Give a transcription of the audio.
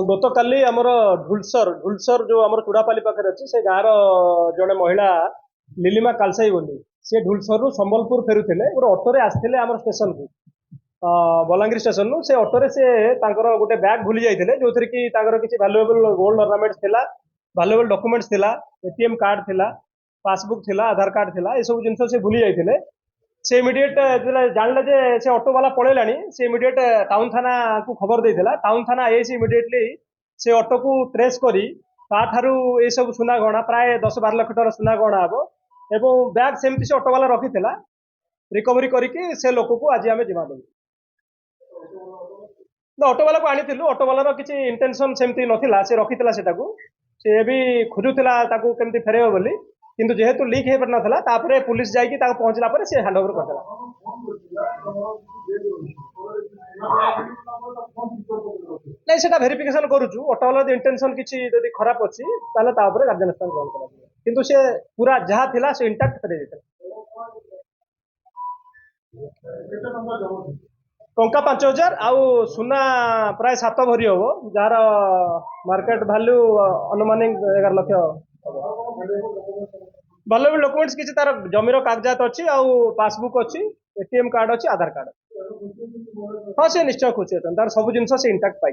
ଗତକାଲି ଆମର ଢୁଲସର ଯୋଉ ଆମର ଚୁଡାପାଲି ପାଖରେ ଅଛି ସେ ଗାଁର ଜଣେ ମହିଳା ଲିଲିମା କାଲସାଇ ବୋଲି ସେ ଢୁଲସରରୁ ସମ୍ବଲପୁର ଫେରୁଥିଲେ ଗୋଟେ ଅଟୋରେ ଆସିଥିଲେ ଆମର ଷ୍ଟେସନକୁ ବଲାଙ୍ଗୀର ଷ୍ଟେସନରୁ ସେ ଅଟୋରେ ସେ ତାଙ୍କର ଗୋଟେ ବ୍ୟାଗ୍ ଭୁଲି ଯାଇଥିଲେ ଯୋଉଥିରେ କି ତାଙ୍କର କିଛି ଭାଲୁଏବଲ ଗୋଲ୍ଡ ଅର୍ଣ୍ଣାମେଣ୍ଟସ ଥିଲା ଭାଲୁଏବଲ ଡକ୍ୟୁମେଣ୍ଟସ ଥିଲା ଏଟିଏମ୍ କାର୍ଡ ଥିଲା ପାସବୁକ୍ ଥିଲା ଆଧାର କାର୍ଡ ଥିଲା ଏସବୁ ଜିନିଷ ସେ ଭୁଲି ଯାଇଥିଲେ से इमिडिएट जानले जे से ऑटो वाला पळेलानी से इमिडिएट टाउन थाना को खबर देइथिला टाउन थाना एसी इमिडिएटली से ऑटो को ट्रेस करी ताठारू ए सब सुना गणा प्राय 10-12 लाख टका सुना गणा हबो एवं बैग सेमती से ऑटो वाला रखिथिला रिकवरी करिके से लोक को आज आमे जिमा दउ ना ऑटो वाला को आनिथिलु ऑटो वाला रो किछि इंटेंशन सेमती नथिला से रखिथिला सेटाकू से भी खोजुथिला ताकू केमती फेरेबो बोली किंतु जेहेतु लीक हे परनथला तापरे पुलिस जाईकी ताको पहुंचला पर से हैंड ओवर करथला नहीं सेटा वेरिफिकेशन करूछु ऑटो वाला इंटेंशन किछि जदी खराब अछि ताले ता ऊपर कार्यानुष्ठान ग्रहण करा किंतु से पूरा जहा थिला से इंटैक्ट करे देथला टंका 5,000 आउ सुना प्राय 7 भरी हबो जार मार्केट वैल्यू अनुमानिक 11 लाख भले डॉक्यूमेंट्स किसी तार जमीर कागजात अच्छी आउ पासबुक अच्छी एटीएम कार्ड अच्छी आधार कार्ड हाँ से निश्चय खुशी तार सब जिन इंटाक्ट पाई